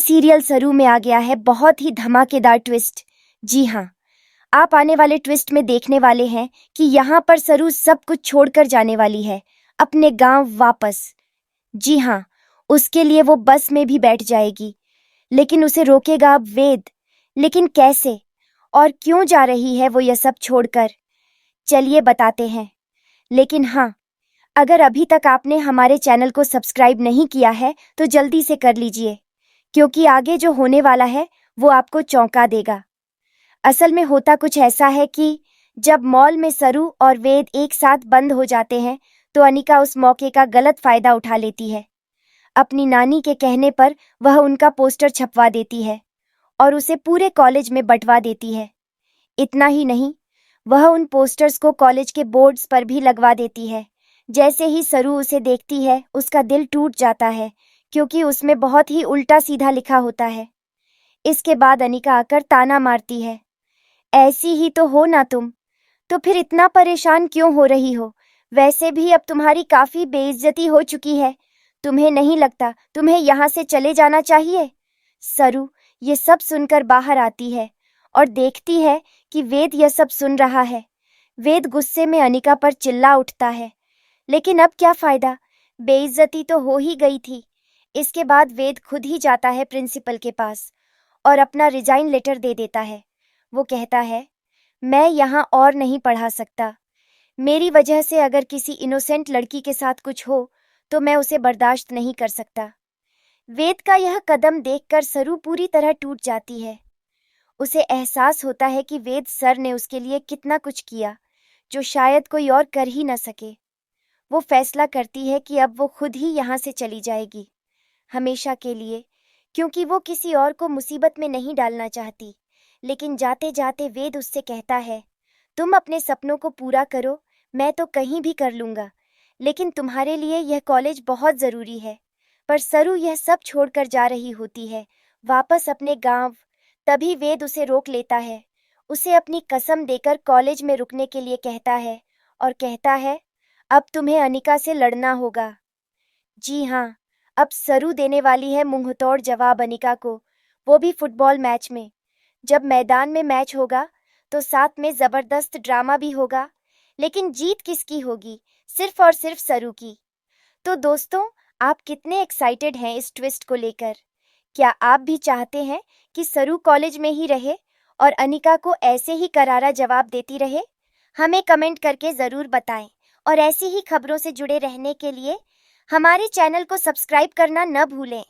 Serial सरू में आ गया है बहुत ही धमाकेदार ट्विस्ट। जी हाँ, आप आने वाले ट्विस्ट में देखने वाले हैं कि यहाँ पर सरू सब कुछ छोड़कर जाने वाली है अपने गांव वापस। जी हाँ, उसके लिए वो बस में भी बैठ जाएगी, लेकिन उसे रोकेगा अब वेद। लेकिन कैसे और क्यों जा रही है वो यह सब छोड़कर? चलिए बताते हैं। लेकिन हाँ, अगर अभी तक आपने हमारे चैनल को सब्सक्राइब नहीं किया है तो जल्दी से कर लीजिए, क्योंकि आगे जो होने वाला है वो आपको चौंका देगा। असल में होता कुछ ऐसा है कि जब मॉल में सरू और वेद एक साथ बंद हो जाते हैं तो अनिका उस मौके का गलत फायदा उठा लेती है। अपनी नानी के कहने पर वह उनका पोस्टर छपवा देती है और उसे पूरे कॉलेज में बंटवा देती है। इतना ही नहीं, वह उन पोस्टर्स को कॉलेज के बोर्ड्स पर भी लगवा देती है। जैसे ही सरू उसे देखती है उसका दिल टूट जाता है, क्योंकि उसमें बहुत ही उल्टा सीधा लिखा होता है। इसके बाद अनिका आकर ताना मारती है, ऐसी ही तो हो ना तुम, तो फिर इतना परेशान क्यों हो रही हो? वैसे भी अब तुम्हारी काफी बेइज्जती हो चुकी है। तुम्हें नहीं लगता तुम्हें यहाँ से चले जाना चाहिए? सरू ये सब सुनकर बाहर आती है और देखती है कि वेद यह सब सुन रहा है। वेद गुस्से में अनिका पर चिल्ला उठता है, लेकिन अब क्या फायदा, बेइज्जती तो हो ही गई थी। इसके बाद वेद खुद ही जाता है प्रिंसिपल के पास और अपना रिजाइन लेटर दे देता है। वो कहता है, मैं यहाँ और नहीं पढ़ा सकता। मेरी वजह से अगर किसी इनोसेंट लड़की के साथ कुछ हो तो मैं उसे बर्दाश्त नहीं कर सकता। वेद का यह कदम देखकर सरू पूरी तरह टूट जाती है। उसे एहसास होता है कि वेद सर ने उसके लिए कितना कुछ किया जो शायद कोई और कर ही न सके। वो फैसला करती है कि अब वो खुद ही यहाँ से चली जाएगी, हमेशा के लिए, क्योंकि वो किसी और को मुसीबत में नहीं डालना चाहती। लेकिन जाते जाते वेद उससे कहता है, तुम अपने सपनों को पूरा करो, मैं तो कहीं भी कर लूँगा, लेकिन तुम्हारे लिए यह कॉलेज बहुत ज़रूरी है। पर सरू यह सब छोड़कर जा रही होती है वापस अपने गांव। तभी वेद उसे रोक लेता है, उसे अपनी कसम देकर कॉलेज में रुकने के लिए कहता है और कहता है, अब तुम्हें अनिका से लड़ना होगा। जी हाँ, अब सरू देने वाली है मुंहतोड़ जवाब अनिका को, वो भी फुटबॉल मैच में। जब मैदान में मैच होगा तो साथ में जबरदस्त ड्रामा भी होगा, लेकिन जीत किसकी होगी? सिर्फ और सिर्फ सरू की। तो दोस्तों, आप कितने एक्साइटेड हैं इस ट्विस्ट को लेकर? क्या आप भी चाहते हैं कि सरू कॉलेज में ही रहे और अनिका को ऐसे ही करारा जवाब देती रहे? हमें कमेंट करके ज़रूर बताएं और ऐसी ही खबरों से जुड़े रहने के लिए हमारे चैनल को सब्सक्राइब करना न भूलें।